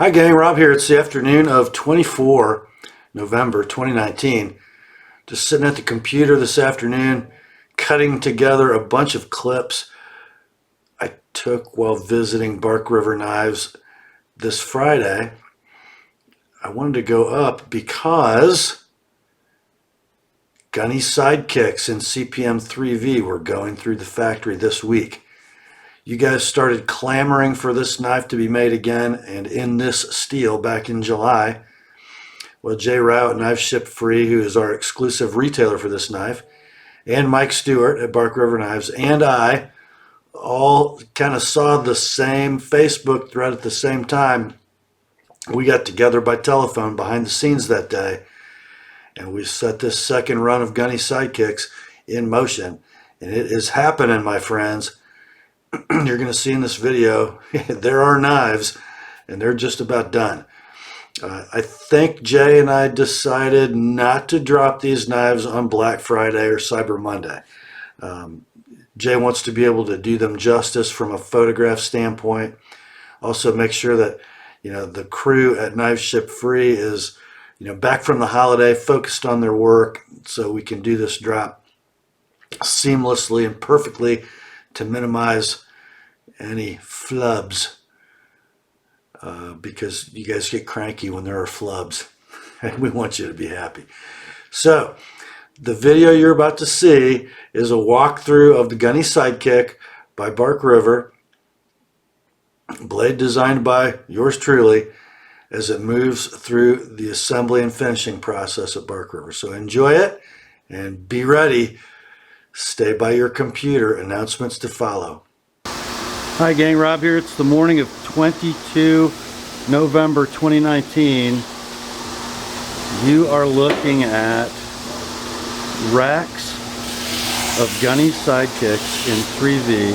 Hi gang, Rob here. It's the afternoon of 24 November 2019. Just sitting at the computer this afternoon, cutting together a bunch of clips I took while visiting Bark River Knives this Friday. I wanted to go up because Gunny Sidekicks and CPM-3V were going through the factory this week. You guys started clamoring for this knife to be made again and in this steel back in July. Well, Jay Rao at Knife Ship Free, who is our exclusive retailer for this knife, and Mike Stewart at Bark River Knives, and I all kind of saw the same Facebook thread at the same time. We got together by telephone behind the scenes that day, and we set this second run of Gunny Sidekicks in motion. And it is happening, my friends. You're going to see in this video, there are knives, and they're just about done. I think Jay and I decided not to drop these knives on Black Friday or Cyber Monday. Jay wants to be able to do them justice from a photograph standpoint. Also make sure that the crew at Knife Ship Free is back from the holiday, focused on their work, so we can do this drop seamlessly and perfectly to minimize any flubs, because you guys get cranky when there are flubs, and we want you to be happy. So the video you're about to see is a walkthrough of the Gunny Sidekick by Bark River, blade designed by yours truly, as it moves through the assembly and finishing process at Bark River. So enjoy it and be ready. Stay by your computer. Announcements to follow. Hi gang, Rob here. It's the morning of 22 November 2019. You are looking at racks of Gunny Sidekicks in 3V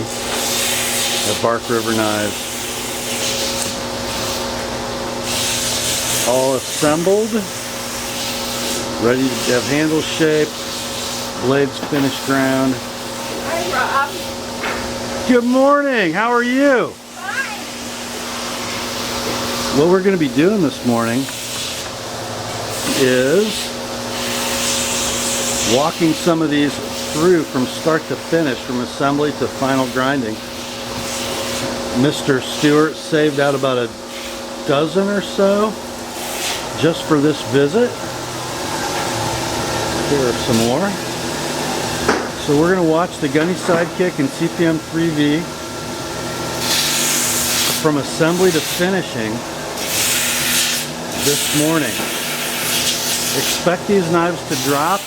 at Bark River Knives. All assembled, ready to have handle shape, blades finished ground. Hi, Rob. Good morning. How are you? Fine. What we're going to be doing this morning is walking some of these through from start to finish, from assembly to final grinding. Mr. Stewart saved out about a dozen or so just for this visit. Here are some more. So we're going to watch the Gunny Sidekick and CPM-3V from assembly to finishing this morning. Expect these knives to drop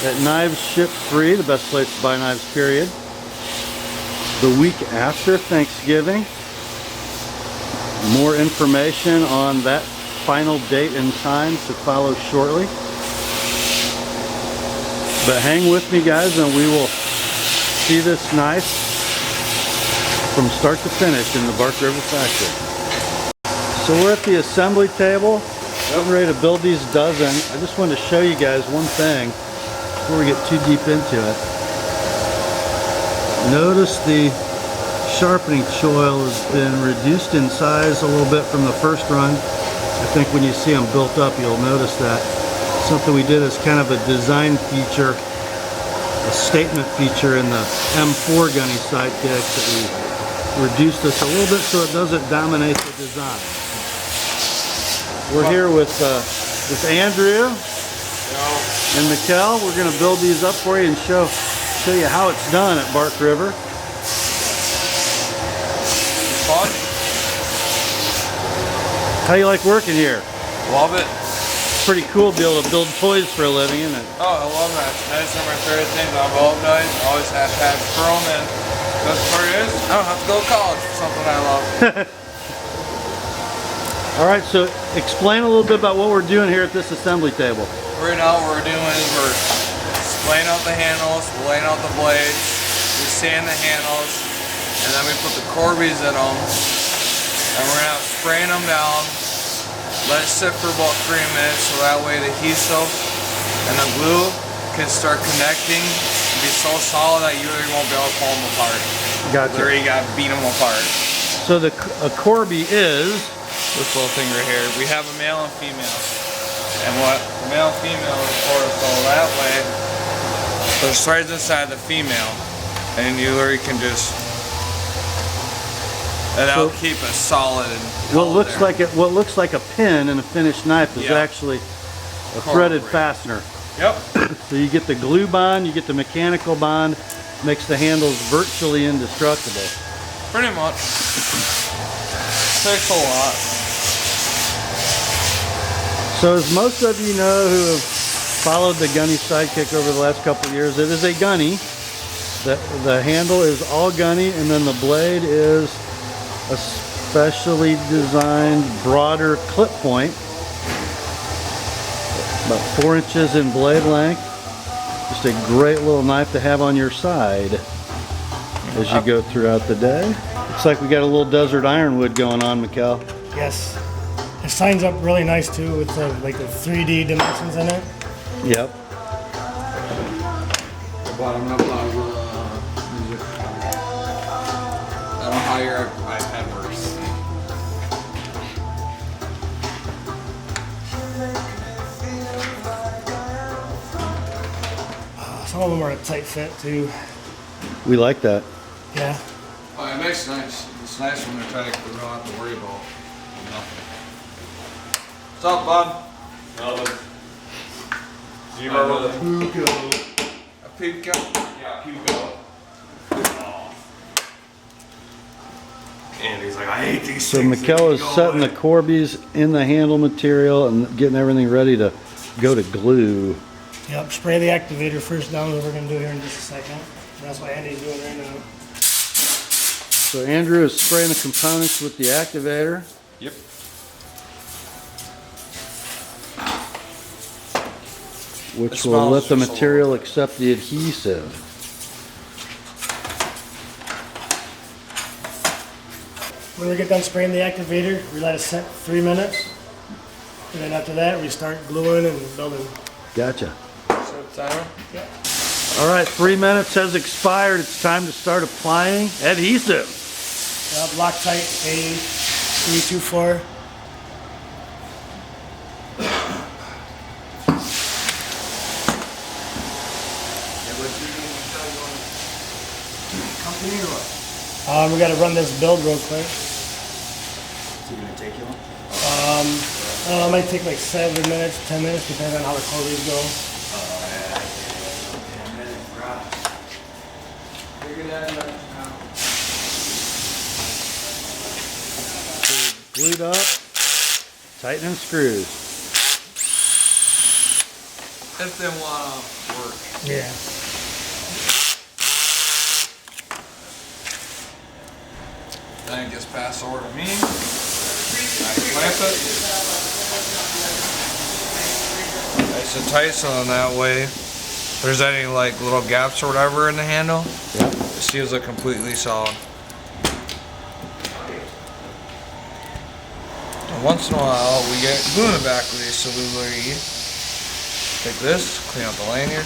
at Knives Ship Free, the best place to buy knives, period, the week after Thanksgiving. More information on that final date and time to follow shortly. But hang with me, guys, and we will see this knife from start to finish in the Bark River factory. So we're at the assembly table. We're ready to build these dozen. I just wanted to show you guys one thing before we get too deep into it. Notice the sharpening choil has been reduced in size a little bit from the first run. I think when you see them built up, you'll notice that. Something we did as kind of a design feature, a statement feature in the M4 Gunny Sidekick, that we reduced this a little bit so it doesn't dominate the design. We're here with Andrew and Mikkel. We're going to build these up for you and show you how it's done at Bark River. Fun. How you like working here? Love it. Pretty cool to be able to build toys for a living, isn't it? Oh, I love that. Knives are my favorite things. I love knives. Always have to have chrome, and the best part is I don't have to go to college for something I love. All right, so explain a little bit about what we're doing here at this assembly table. Right now what we're doing is we're laying out the handles, we're laying out the blades, we sand the handles, and then we put the Corbies in them, and we're gonna spraying them down. Let it sit for about 3 minutes so that way the adhesive and the glue can start connecting and be so solid that you really won't be able to pull them apart. Gotcha. Literally you gotta beat them apart. So a Corby is? this little thing right here. We have a male and female. And what the male and female is for is go that way. There's threads inside the female. And you literally can just, and that'll keep it solid and what looks like a pin in a finished knife is actually a threaded fastener. Yep. So you get the glue bond, you get the mechanical bond, makes the handles virtually indestructible. Pretty much. Takes a lot. So as most of you know who have followed the Gunny Sidekick over the last couple of years, it is a gunny. The handle is all gunny, and then the blade is a specially designed broader clip point, about 4 inches in blade length. Just a great little knife to have on your side as you go throughout the day. Looks like we got a little desert ironwood going on, Mikkel. Yes. It signs up really nice too with the, like the 3D dimensions in it. Yep. Bottom up I don't know how your iPad works. Some of them are a tight fit too. We like that. Yeah. Oh, it makes nice. It's nice when they're tight because we don't have to worry about nothing. What's up, bud? Nothing. Do you remember the Pugo? A Pugo? Yeah, Pugo. And he's like, I hate these So things. Mikkel is setting the Corbies in the handle material and getting everything ready to go to glue. Yep. Spray the activator first down, what we're gonna do here in just a second. That's what Andy's doing right now. So Andrew is spraying the components with the activator. Yep. Which will let the material accept the adhesive. When we get done spraying the activator, we let it set 3 minutes. And then after that, we start gluing and building. Gotcha. Set timer? Yep. All right, 3 minutes has expired. It's time to start applying adhesive. Yep. Loctite A324. Company or what? We got to run this build real quick. Is it gonna take you long? It might take like 7 minutes, 10 minutes, depending on how the Corbies go. Figure that out now. Glued up, tightening screws. If they want to work. Yeah. Then it gets passed over to me. I clamp it. Nice and tight, so in that way, if there's any like little gaps or whatever in the handle, it seals it completely solid. And once in a while, we get glue in the back of these, so we literally take this, clean out the lanyard,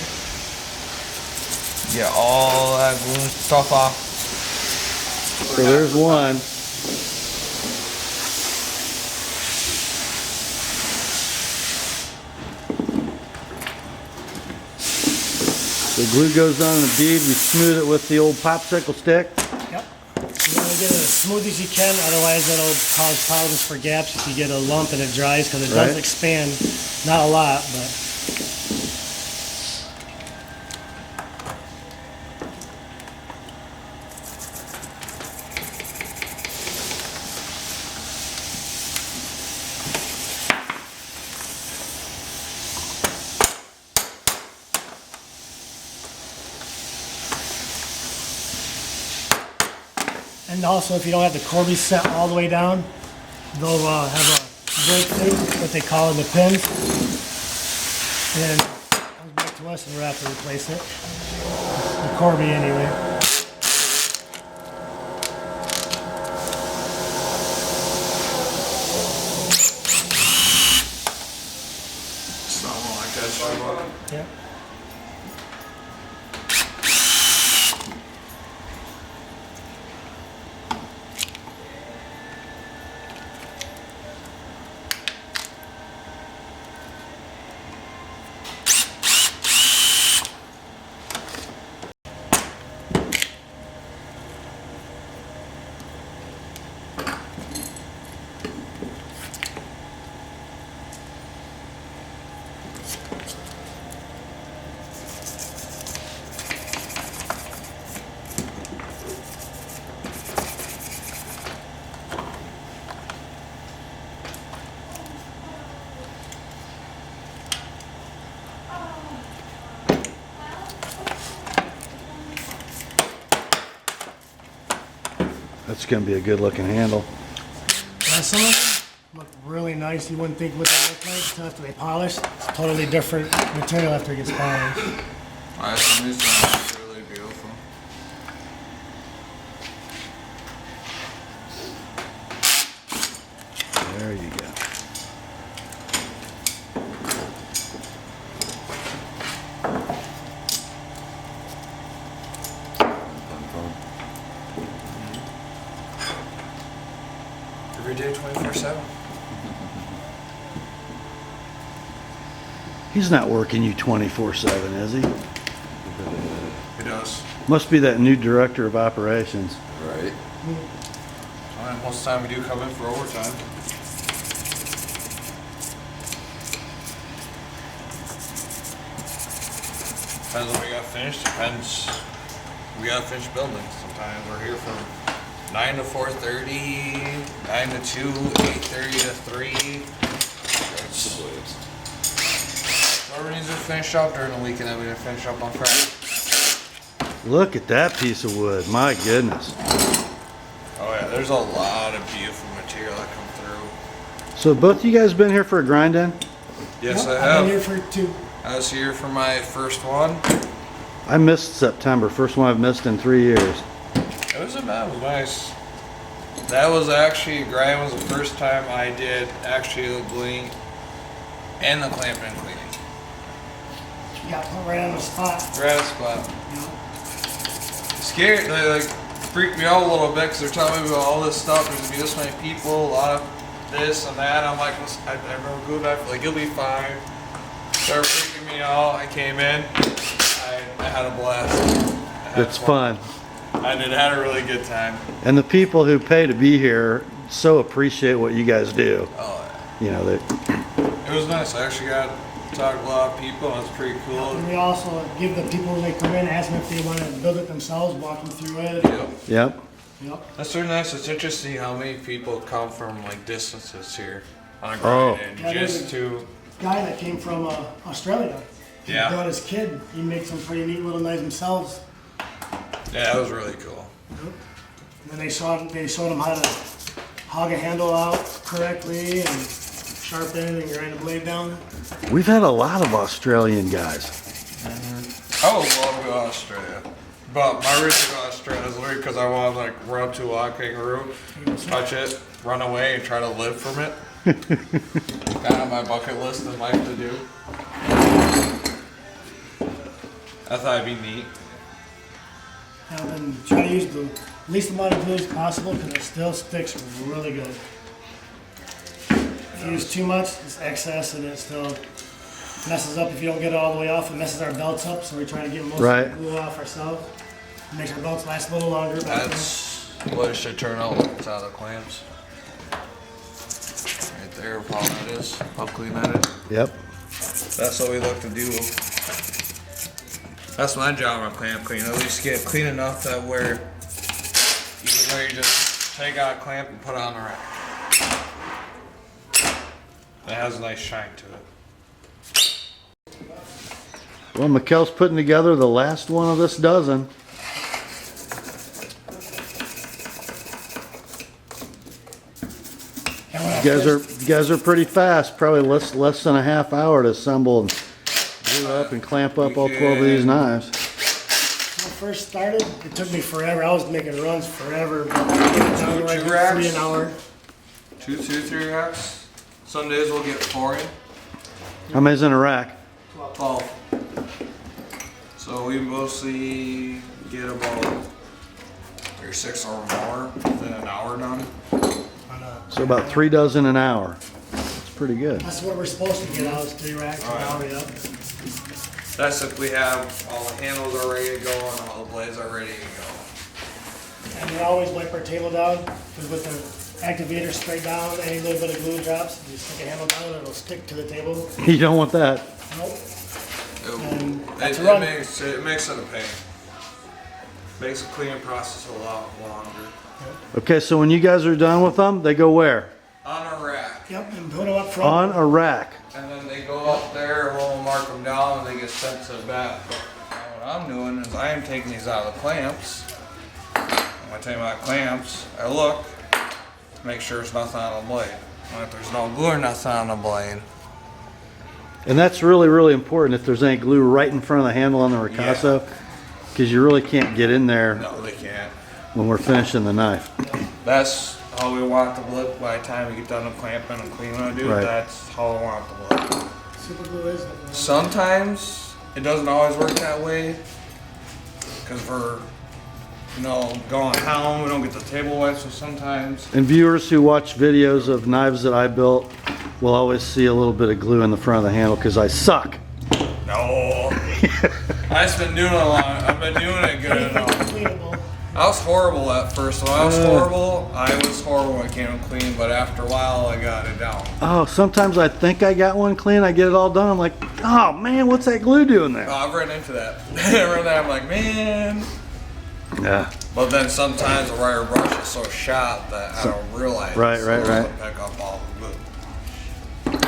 get all that glue and stuff off. So there's one. The glue goes on the bead. We smooth it with the old popsicle stick. Yep. You want to get it as smooth as you can, otherwise it'll cause problems for gaps if you get a lump and it dries, because it does Right. expand. Not a lot, but. And also, if you don't have the Corby set all the way down, they'll have a break through, what they call in the pins. And it comes back to us and we'll have to replace it. The Corby anyway. Something like that, sure. Yeah. That's gonna be a good looking handle. Now, some of them look really nice. You wouldn't think what they look like until after they polish. It's totally different material after it gets polished. Alright, some of these are really beautiful. There you go. Every day, 24/7. He's not working you 24/7, is he? He does. Must be that new director of operations. Right. Alright, most of the time we do come in for overtime. Depends when we got finished, depends. We got finished building. Sometimes we're here from 9 to 4:30, 9 to 2, 8:30 to 3. Whatever needs to finish up during the weekend, then we can finish up on Friday. Look at that piece of wood. My goodness. Oh yeah, there's a lot of beautiful material that come through. So both you guys been here for a grind in? Yes, Yep, I have. I've been here for 2. I was here for my first one. I missed September. First one I've missed in 3 years. It wasn't bad. It was nice. That was actually, grind was the first time I did actually the gluing and the clamping and cleaning. You got put right on the spot. Right on the spot. Scared, they like freaked me out a little bit because they're telling me about all this stuff. There's gonna be this many people, a lot of this and that. I'm like, listen, I remember good enough, like, you'll be fine. They're freaking me out. I came in, I had a blast. I had It's fun. I did, had a really good time. And the people who pay to be here so appreciate what you guys do. Oh, You know, they, it was nice. I actually got to talk to a lot of people. It was pretty cool. And we also give the people when they come in, ask them if they want to build it themselves, walk them through it. Yep. yep. Yep. That's really nice. It's interesting how many people come from like distances here on a Oh. grind Yeah, and there's just a- to Guy that came from Australia. He Yeah. brought his kid. He makes some pretty neat little knives themselves. yeah, that was really cool. And then they showed him how to hog a handle out correctly and sharpen and grind the blade down. We've had a lot of Australian guys. I would love to go to Australia, but my reason to go to Australia is literally because I want to like run up to a wild kangaroo, touch it, run away, and try to live from it. Kind of my bucket list in life to do. I thought it'd be neat. And then try to use the least amount of glue as possible because it still sticks really good. If you use too much, it's excess and it still messes up if you don't get it all the way off. It messes our belts up, so we're trying to get most Right. of the glue off ourselves. It makes our belts last a little longer. That's what it should turn out like inside the clamps. Right there, how that is, how clean that is. Yep. That's what we look to do. That's my job on clamp clean. At least get clean enough that where you can literally just take out a clamp and put it on the rack. It has a nice shine to it. Well, Mikkel's putting together the last one of this dozen. You guys are pretty fast. Probably less than a half hour to assemble and glue up and clamp up all 12 of these knives. When I first started, it took me forever. I was making runs forever, but now we're like Two racks? 3 an hour. 3 racks. Some days we'll get 4 in. How many's in a rack? 12. So we mostly get about 6 or more within an hour done. So about 3 dozen an hour. That's pretty good. That's what we're supposed to get out is 3 racks an hour, yep. That's if we have all the handles are ready to go and all the blades are ready to And we always wipe our table down, because with the activator sprayed down, any little bit of glue drops, you stick a handle down and it'll stick to the table. You don't want that. Nope. go. And It, that's it, a run. makes it a pain. Makes the cleaning process a lot longer. Okay, so when you guys are done with them, they go where? On a rack. Yep, and put them up front. On a rack. And then they go up there, we'll mark them down, and they get sent to the back. Now what I'm doing is I am taking these out of the clamps, and I take my clamps, I look, make sure there's nothing on the blade. And if there's no glue or nothing on the blade, And that's really, really important if there's any glue right in front of the handle on the ricasso, because you really can't get in there no, they can't. when we're finishing the knife. That's how we want it to look by the time we get done with clamping and cleaning it, dude. Right. That's how I want it to look. Super glue is. Sometimes it doesn't always work that way because we're, going home. We don't get the table wet, so sometimes. And viewers who watch videos of knives that I built will always see a little bit of glue in the front of the handle because I suck. No. I've been doing it a lot. I've been doing it good enough. Cleanable. I was horrible at first. When I was horrible when it came to clean, but after a while I got it down. Oh, sometimes I think I got one clean, I get it all done, I'm like, oh man, what's that glue doing there? I've run into that. I'm like, man. Yeah. But then sometimes the wire brush is so sharp that I don't realize. Right, so right, it right. doesn't pick up all the glue.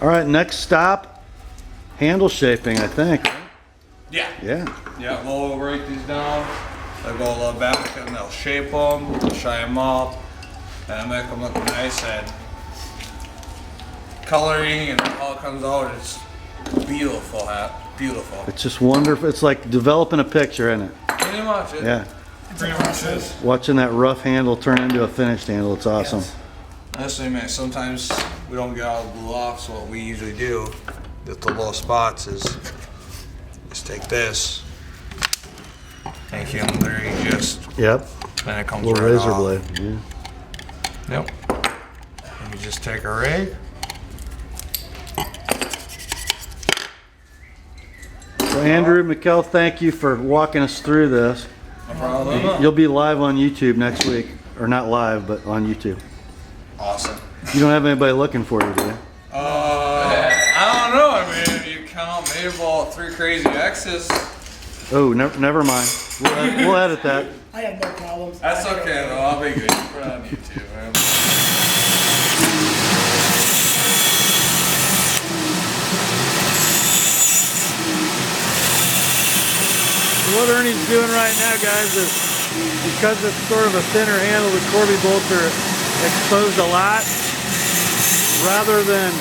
All right, next stop, handle shaping, I think. Yeah. Yeah. Yeah, we'll break these down. They'll go a little back and they'll shape them, they'll shine them up, and make them look nice. And coloring and how it comes out, it's beautiful. Beautiful. It's just wonderful. It's like developing a picture, isn't it? Pretty much it. Yeah. Pretty much is. Watching that rough handle turn into a finished handle, it's awesome. Honestly, man, sometimes we don't get all the glue off, so what we usually do with the little spots is just take this and here and there you just, Yep. and it comes Little right razor off. blade. Yeah. Yep. And you just take a rake. So Andrew, Mikkel, thank you for walking us through this. No problem. You'll be live on YouTube next week. Or not live, but on YouTube. Awesome. You don't have anybody looking for you, do you? I don't know. I mean, if you count maybe about 3 crazy X's, Oh, never mind. We'll edit that. I have no problems. that's okay though. I'll be good. Put it on YouTube, man. What Ernie's doing right now, guys, is because it's sort of a thinner handle, the Corby bolts are exposed a lot. Rather than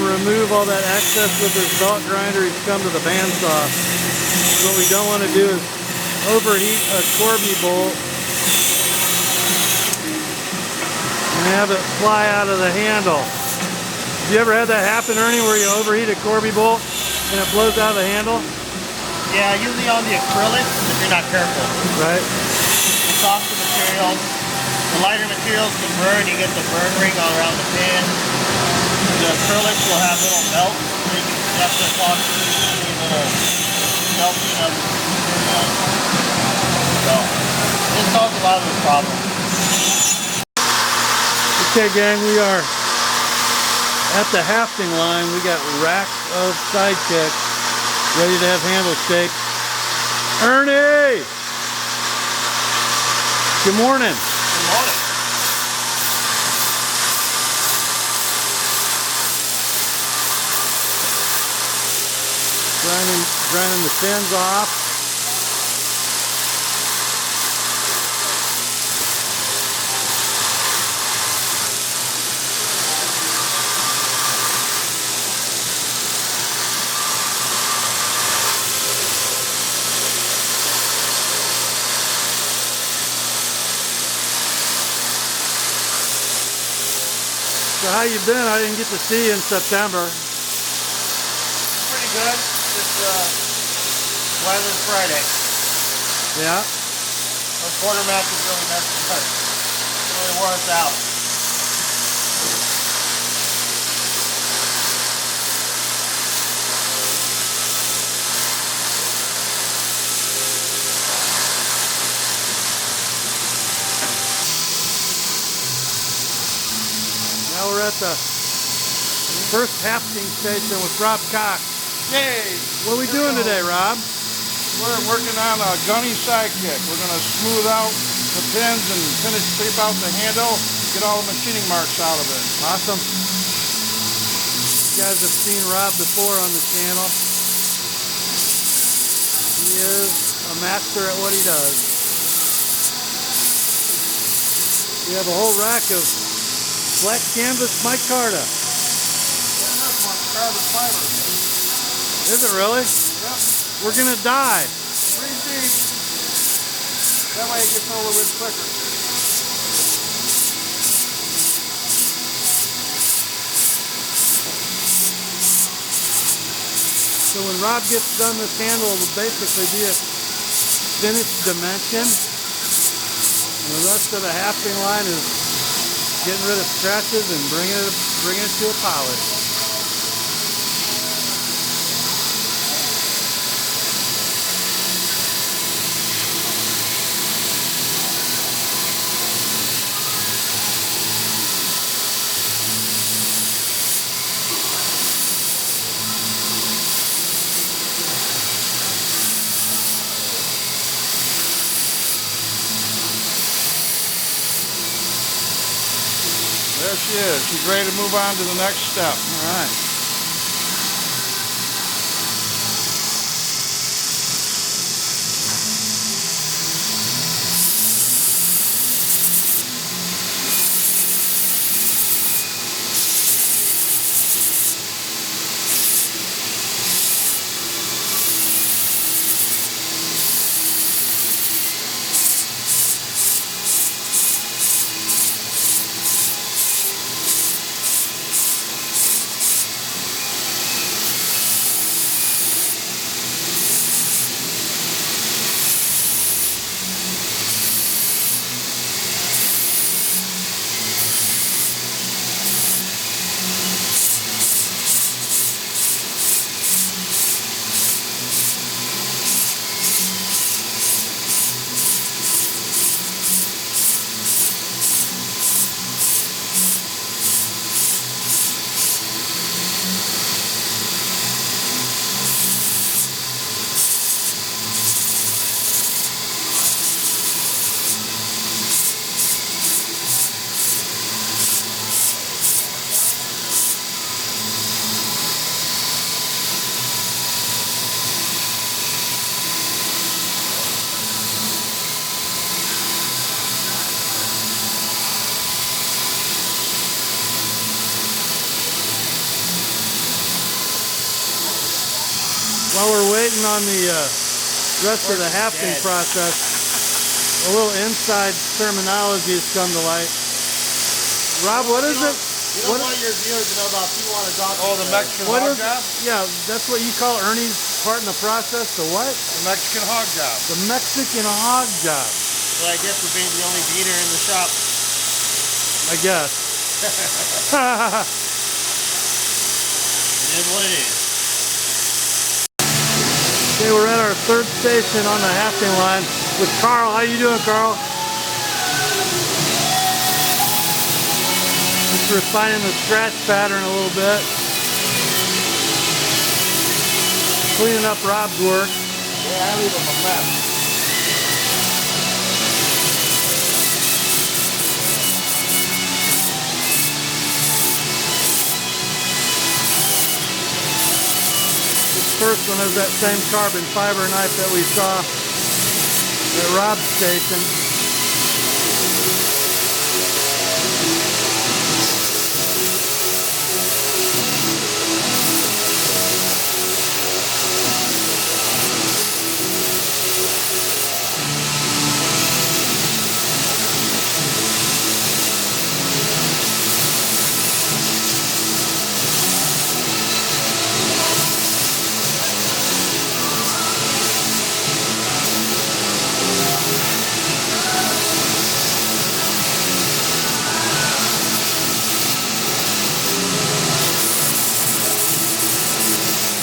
remove all that excess with his belt grinder, he's come to the bandsaw. What we don't want to do is overheat a Corby bolt and have it fly out of the handle. Have you ever had that happen, Ernie, where you overheat a Corby bolt and it blows out of the handle? Yeah, usually on the acrylic if you're not careful. Right? The softer materials, the lighter materials can burn. You get the burn ring all around the pan. The acrylics will have little melts. That's the cause little melting of the material. So this solves a lot of those problems. Okay, gang, we are at the hafting line. We got racks of Sidekick ready to have handle shaped. Ernie! Good morning. Good morning. Grinding the fins off. So how you been? I didn't get to see you in September. Pretty good. Just weather's Friday. Yeah. The quarterback is really messed up. Really wore us out. Now we're at the first hafting station with Rob Cox. Yay! What are we doing today, Rob? We're working on a Gunny Sidekick. We're going to smooth out the pins and finish tape out the handle, get all the machining marks out of it. Awesome. You guys have seen Rob before on the channel. He is a master at what he does. We have a whole rack of black canvas micarta. That's much carbon fiber. Is it really? Yep. We're gonna die. 3 feet. That way it gets a little bit quicker. So when Rob gets done this handle, it will basically be a finished dimension. And the rest of the hafting line is getting rid of scratches and bringing it to a polish. There she is. She's ready to move on to the next step. All right. While we're waiting on the rest of the hafting process, a little inside terminology has come to light. Rob, what is it? You don't want your viewers to know about P1 adoption. Oh, the Mexican What hog is? job? Yeah, that's what you call Ernie's part in the process. The what? The Mexican hog job. The Mexican hog job. What I get for being the only beaner in the shop. I guess. It is what it is. Okay, we're at our third station on the hafting line with Carl. How you doing, Carl? Just refining the scratch pattern a little bit. Cleaning up Rob's work. Yeah, I leave them a mess. First one is that same carbon fiber knife that we saw at Rob's station.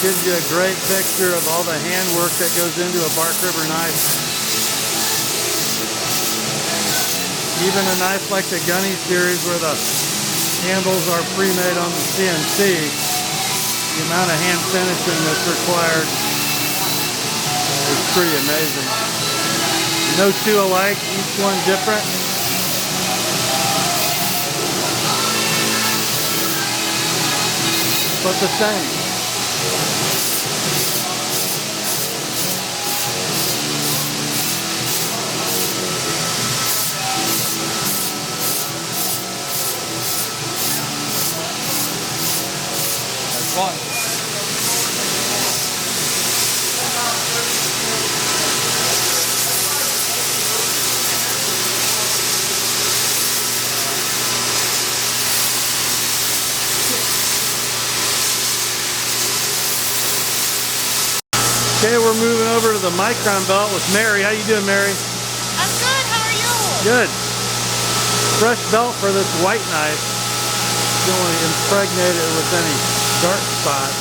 Gives you a great picture of all the handwork that goes into a bark river knife. Even a knife like the Gunny series where the handles are pre-made on the CNC, the amount of hand finishing that's required is pretty amazing. No two alike, each one different. But the same. fun. Okay, we're moving over to the micron belt with Mary. How you doing, Mary? I'm good. How are you? Good. Fresh belt for this white knife. Don't want to impregnate it with any dark spots.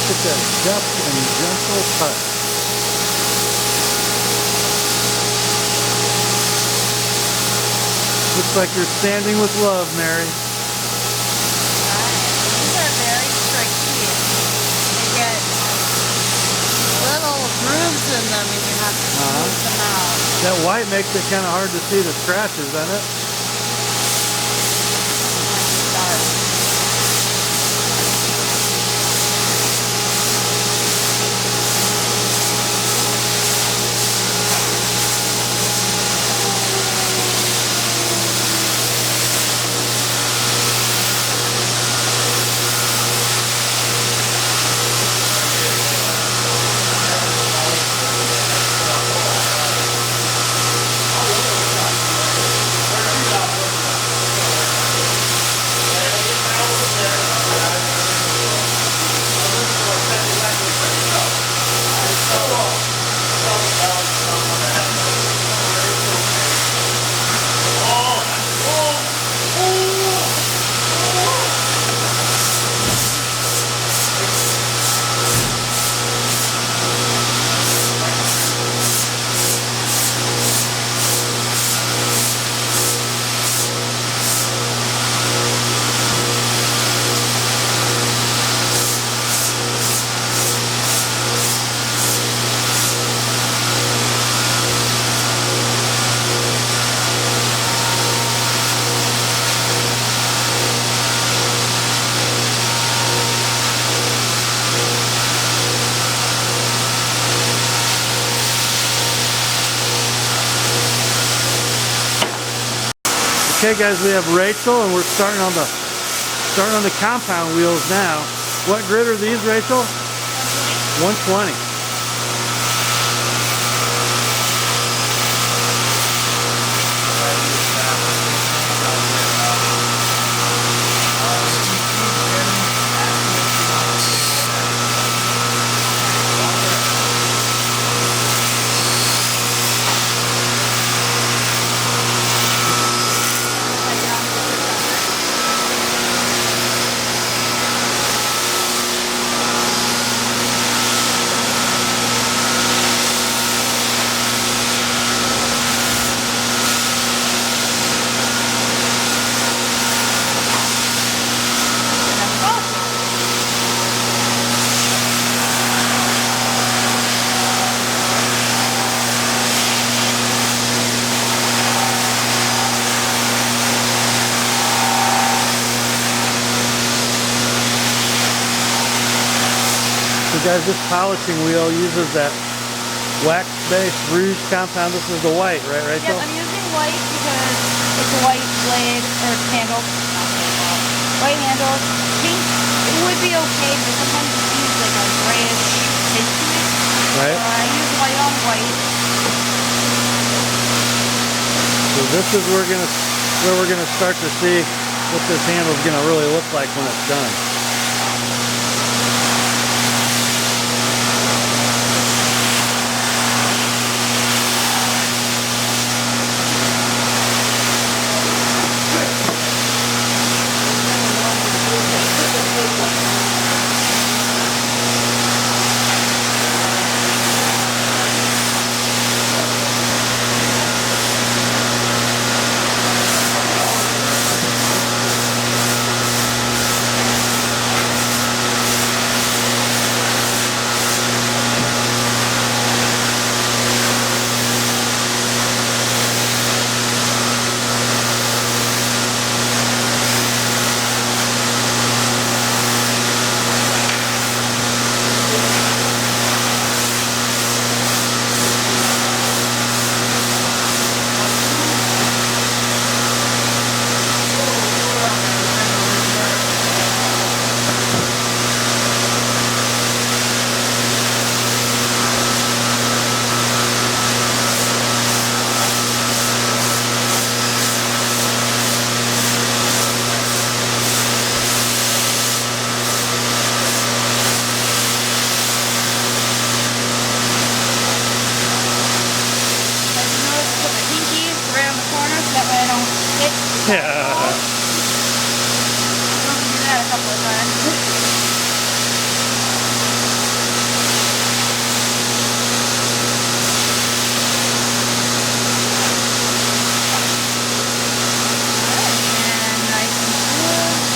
Look at that depth and gentle touch. Looks like you're standing with love, Mary. These are very tricky. They get little grooves in them and you have to smooth them out. That white makes it kind of hard to see the scratches, doesn't it? Dark. Okay guys, we have Rachel and we're starting on the compound wheels now. What grit are these, Rachel? 120. So guys, this polishing wheel uses that wax-based rouge compound. This is the white, right, Rachel? Yes, I'm using white because it's a white blade or handle. White handle. Pink would be okay, but sometimes it seems like a grayish tint to it. Right. So I use white on white. So this is where we're gonna start to see what this handle is gonna really look like when it's done. Yeah. Don't do that a couple of times. And nice and smooth.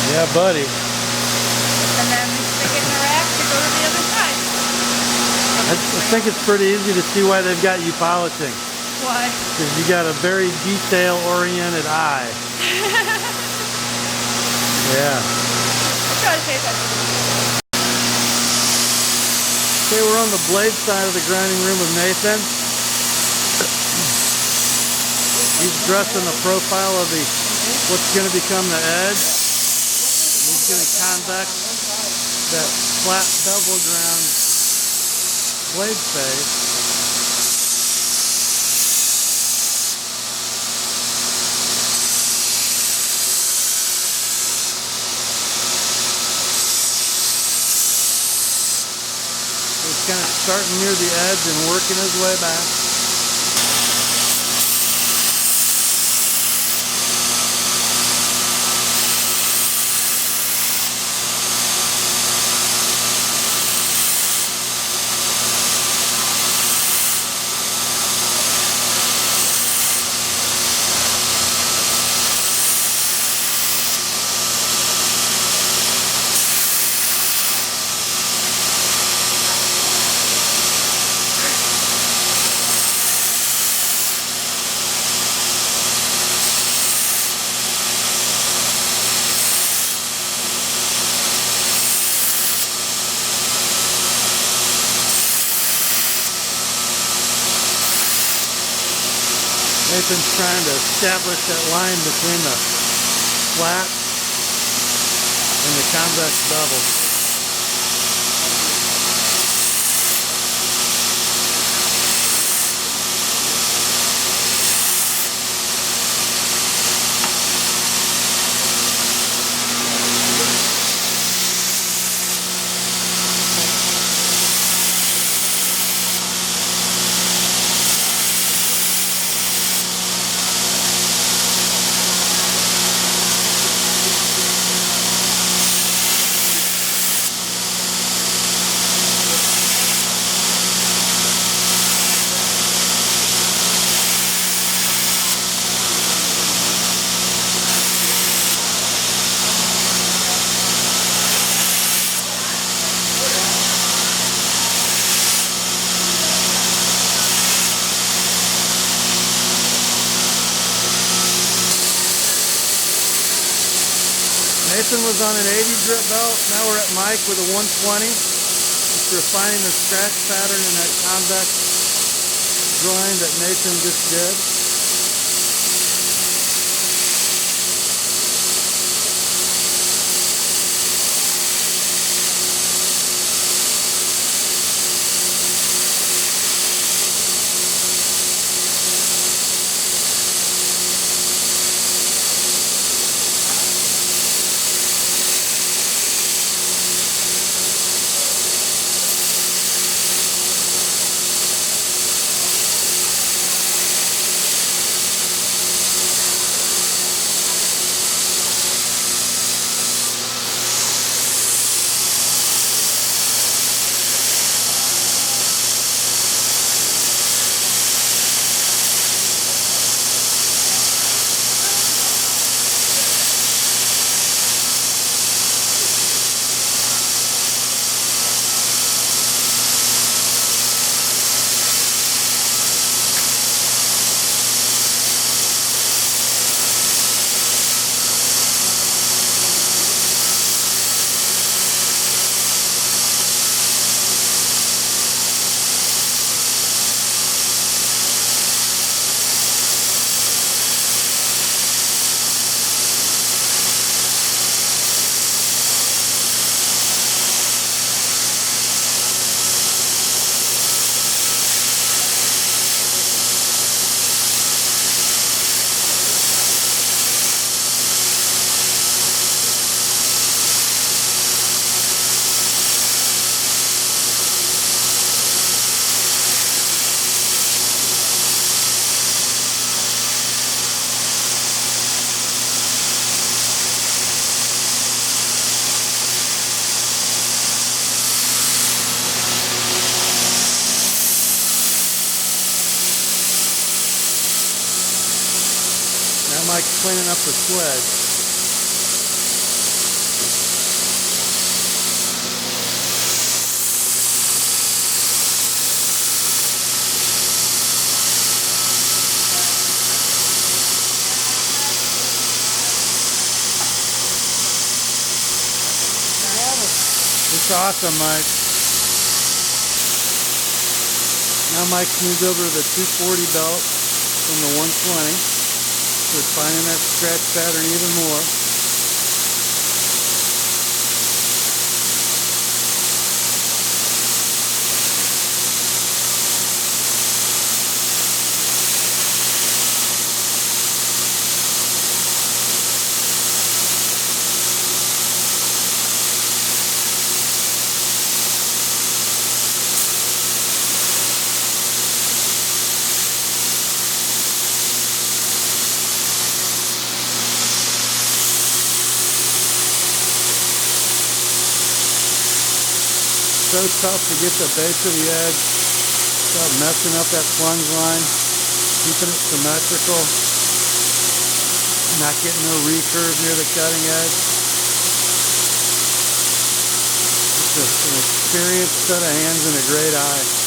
Yeah, buddy. And then we stick it in the rack to go to the other side. I think it's pretty easy to see why they've got you polishing. Why? Because you got a very detail-oriented eye. Yeah. Try to pay attention. Okay, we're on the blade side of the grinding room with Nathan. He's dressing the profile of what's going to become the edge. He's going to convex that flat bevel ground blade face. He's kind of starting near the edge and working his way back. Nathan's trying to establish that line between the flat and the convex bevel. Nathan was on an 80 drip belt. Now we're at Mike with a 120. Just refining the scratch pattern in that convex drawing that Nathan just did. Mike's cleaning up the sledge. It's awesome, Mike. Now Mike's moved over to the 240 belt from the 120. So it's finding that scratch pattern even more. So tough to get the base of the edge without messing up that plunge line, keeping it symmetrical, not getting no recurve near the cutting edge. It's an experienced set of hands and a great eye.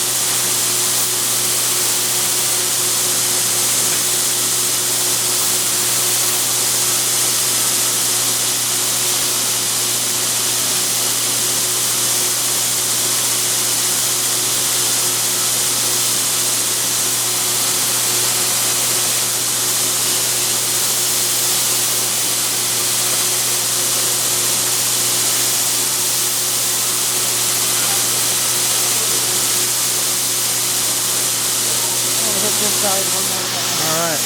This side one more time. All right.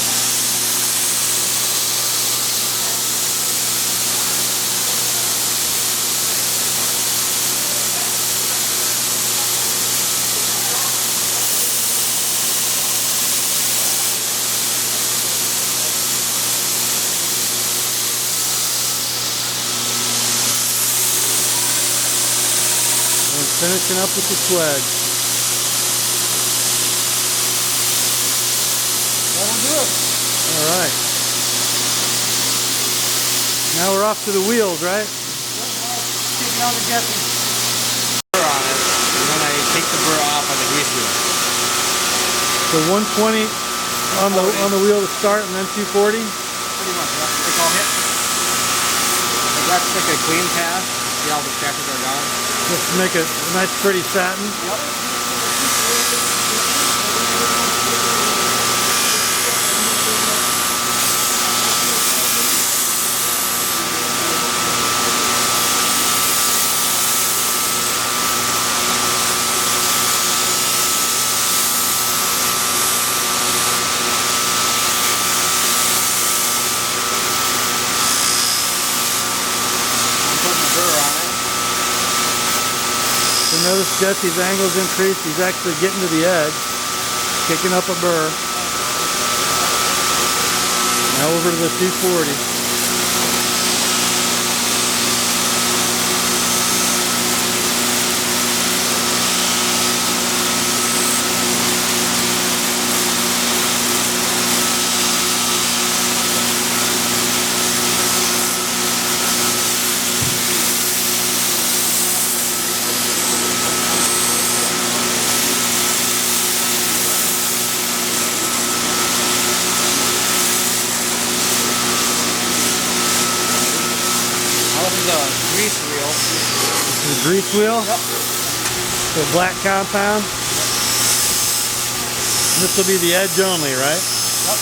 And finishing up with the sledge. All right. Now we're off to the wheels, right? Taking out the Jesse. Burr on it, and then I take the burr off on the grease wheel. So 120 on the wheel to start, and then 240. Pretty much, yeah. They call hit. Like that's like a clean pass. See all the scratches are gone. Just to make a nice, pretty satin. Yep. So notice Jesse's angle's increased. He's actually getting to the edge, kicking up a burr. Now over to the 240. This is a grease wheel. This is a grease wheel. Yep. So black compound. This will be the edge only, right? Yep.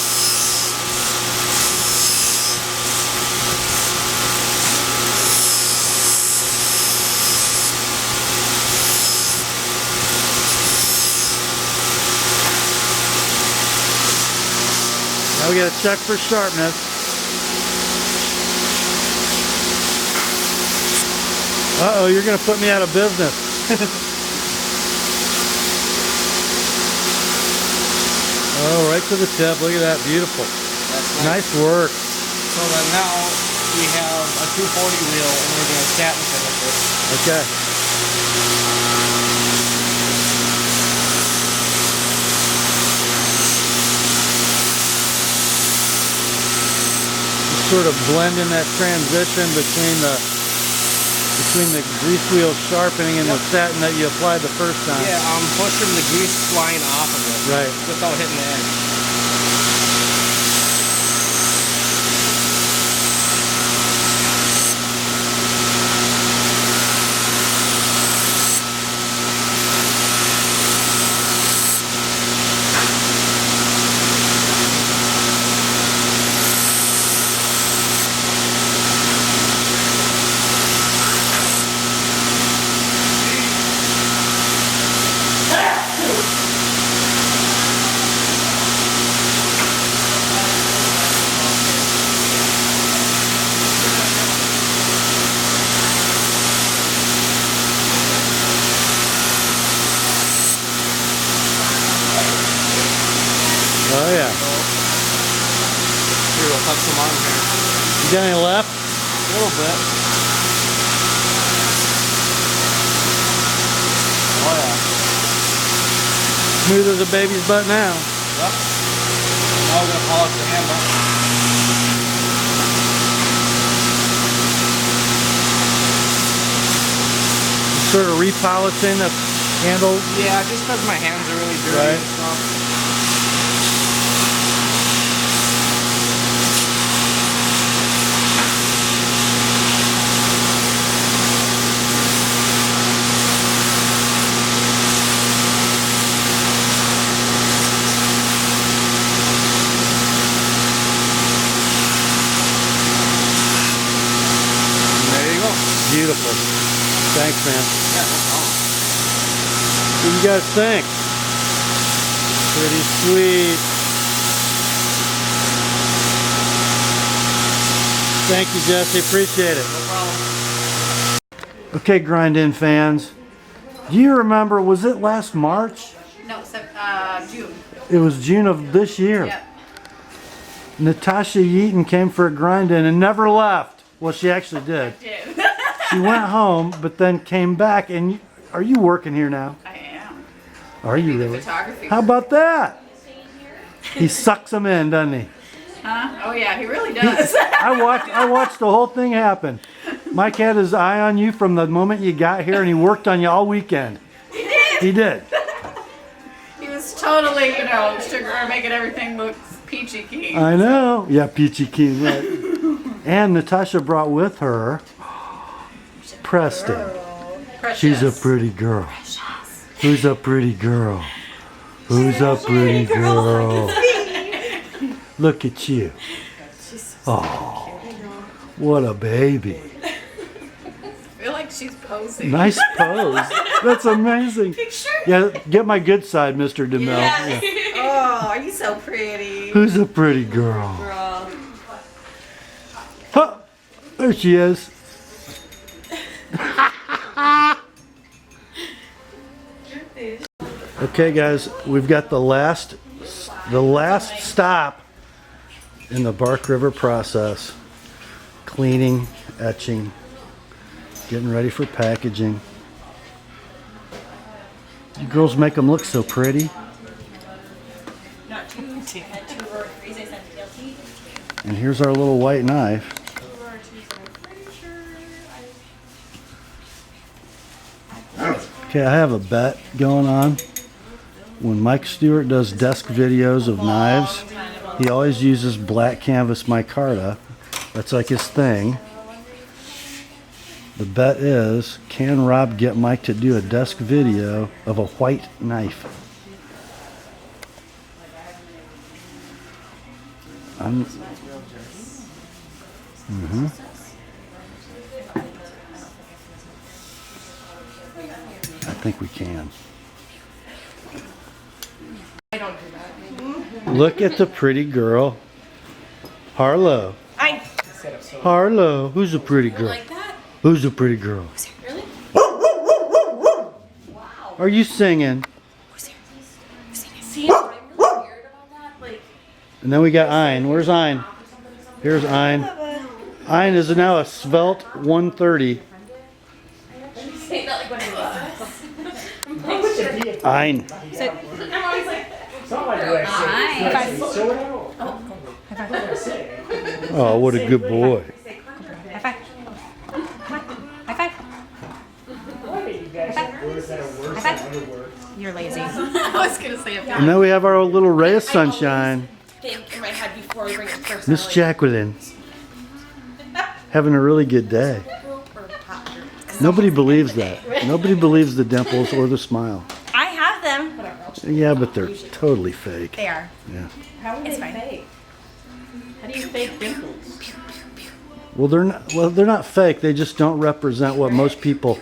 Now we got to check for sharpness. Uh-oh, you're going to put me out of business. Oh, right to the tip. Look at that. Beautiful. That's Nice work. So then now we have a 240 wheel and we're going to satin finish it. Okay. sort of blending that transition between the grease wheel sharpening and the satin that you applied the first time. Yeah, I'm pushing the grease line off of it. Right. Without hitting the edge. Oh yeah. Here, we'll put some on here. You got any left? A little bit. Oh yeah. Smooth as a baby's butt now. Yep. Now we're gonna polish the handle. Sort of repolishing the handle. Yeah, just because my hands are really dirty Right. and stuff. There you go. Beautiful. Thanks, man. Yeah, no problem. What do you guys think? Pretty sweet. Thank you, Jesse. Appreciate it. No problem. Okay, Grind In fans. Do you remember, was it last March? No, June. It was June of this year. Yep. Natasha Yeaton came for a Grind In and never left. Well, she actually did. Did. She went home, but then came back. And are you working here now? I am. Are you Do the really? photography. How about that? He sucks them in, doesn't he? Huh? Oh yeah, he really does. I watched the whole thing happen. Mike had his eye on you from the moment you got here, and he worked on you all weekend. He did. He did. He was totally, sugar, making everything look peachy keen. I know. Yeah, peachy keen, right. And Natasha brought with her Preston. Precious. She's a pretty girl. Who's a pretty girl? Who's a pretty girl? Look at you. Oh, what a baby. I feel like she's posing. Nice pose. That's amazing. Picture. Yeah, get my good side, Mr. DeMille. Yeah. Yeah. Oh, are you so pretty? Who's a pretty girl? Girl. Huh, there she is. Okay, guys, we've got the last stop in the Bark River process. Cleaning, etching, getting ready for packaging. You girls make them look so pretty. And here's our little white knife. Okay, I have a bet going on. When Mike Stewart does desk videos of knives, he always uses black canvas micarta. That's like his thing. The bet is, can Rob get Mike to do a desk video of a white knife? I think we can. I don't do that. Look at the pretty girl. Harlow. Harlow. Who's a pretty girl? Like that? Who's a pretty girl? Really? Are you singing? See, I'm really weird about that. Like, And then we got Ein. Where's Ein? Here's Ein. Ein is now a svelte 130. say that like when I was. Ein. I'm always like, hi. High five. Oh, what a good boy. High five. Come on. High five. High five. You're lazy. I was gonna say it. And then we have our little ray of sunshine, Think in my head before I bring it first. Miss Jacqueline. Having a really good day. Nobody believes that. Nobody believes the dimples or the smile. I have them. Yeah, but they're totally fake. They are. Yeah. How are It's they fine. fake? How do you fake dimples? Well, they're not fake. They just don't represent what most people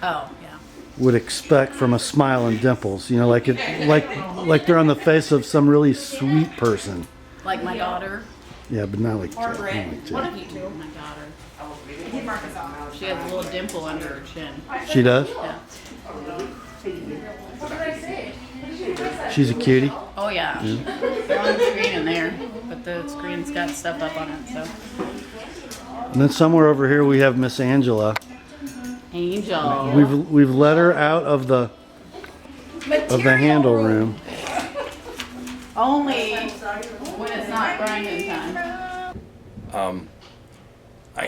Oh, yeah. would expect from a smile and dimples. You know, like they're on the face of some really sweet person. Like my daughter. Yeah, but not like Jack. Not Britt. like One Jack. of you two. My daughter. She has a little dimple under her chin. She does. Yeah. She's a cutie. Oh yeah. They're on the screen in there, but the screen's got stuff up on it. So. And then somewhere over here we have Miss Angela. Angel. We've let her out of the handle room. Only when it's not grinding time.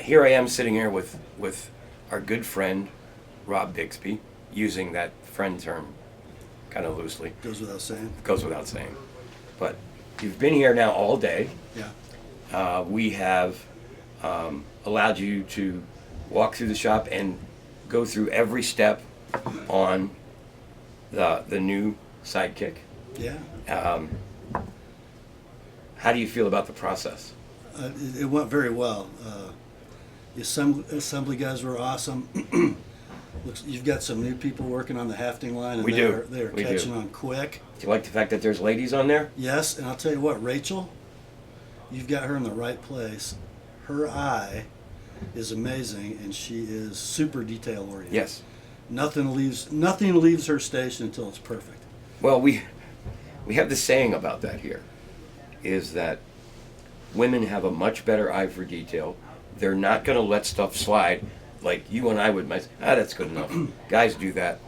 Here I am sitting here with our good friend Rob Bixby, using that friend term kind of loosely. Goes without saying. Goes without saying. But you've been here now all day. Yeah. We have allowed you to walk through the shop and go through every step on the new Sidekick. Yeah. How do you feel about the process? It went very well. The assembly guys were awesome. Looks, you've got some new people working on the hafting line, and We do. They're We catching do. on quick. Do you like the fact that there's ladies on there? Yes, and I'll tell you what, Rachel, you've got her in the right place. Her eye is amazing, and she is super detail oriented. Yes. Nothing leaves her station until it's perfect. Well, we have the saying about that here, is that women have a much better eye for detail. They're not going to let stuff slide like you and I would. That's good enough. Guys do that.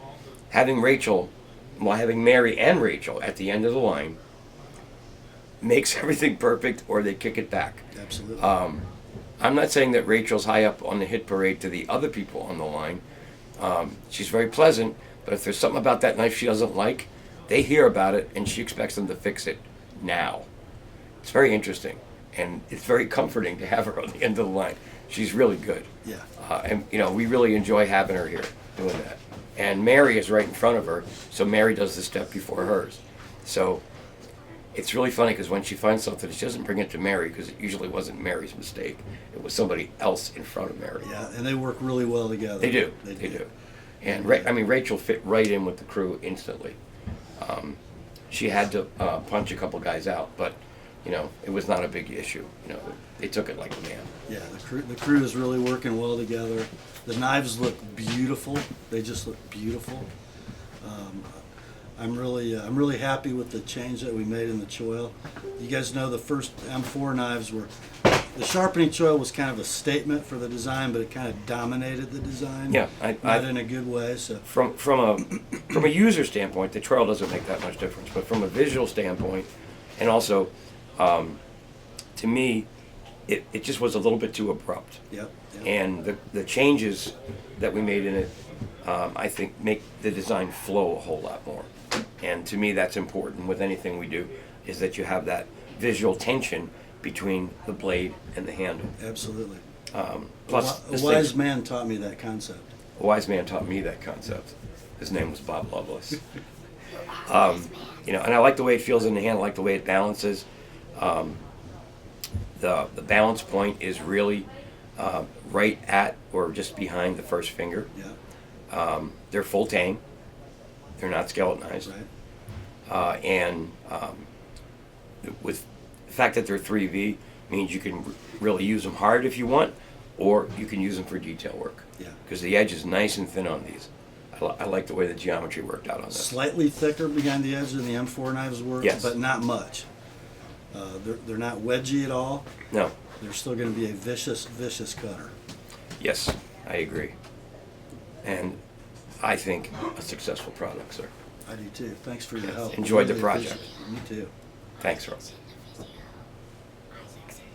Having Mary and Rachel at the end of the line makes everything perfect, or they kick it back. Absolutely. I'm not saying that Rachel's high up on the hit parade to the other people on the line. She's very pleasant, but if there's something about that knife she doesn't like, they hear about it and she expects them to fix it now. It's very interesting, and it's very comforting to have her on the end of the line. She's really good. Yeah. And we really enjoy having her here doing that. And Mary is right in front of her, so Mary does the step before hers. So it's really funny because when she finds something, she doesn't bring it to Mary, because it usually wasn't Mary's mistake. It was somebody else in front of Mary. Yeah, and they work really well together. They do. They do. And Rachel fit right in with the crew instantly. She had to punch a couple guys out, but it was not a big issue. They took it like a man. Yeah, the crew is really working well together. The knives look beautiful. They just look beautiful. I'm really happy with the change that we made in the choil. You guys know the first M4 knives were, the sharpening choil was kind of a statement for the design, but it kind of dominated the design. Yeah, not in a good way. So from a user standpoint, the trail doesn't make that much difference. But from a visual standpoint, and also to me, it just was a little bit too abrupt. Yep. And the changes that we made in it, I think, make the design flow a whole lot more. And to me, that's important with anything we do, is that you have that visual tension between the blade and the handle. Absolutely. Plus, a wise man taught me that concept. A wise man taught me that concept. His name was Bob Lovelace. And I like the way it feels in the hand. I like the way it balances. The balance point is really right at or just behind the first finger. Yeah. They're full tang. They're not skeletonized. Right. And with the fact that they're 3V means you can really use them hard if you want, or you can use them for detail work. Yeah. Because the edge is nice and thin on these. I like the way the geometry worked out on this. Slightly thicker behind the edge than the M4 knives were, Yes. but not much. They're not wedgy at all. No. They're still going to be a vicious cutter. Yes, I agree. And I think a successful product, sir. I do too. Thanks for your help. Enjoyed the Really project. appreciate it. Me too. Thanks, Ross.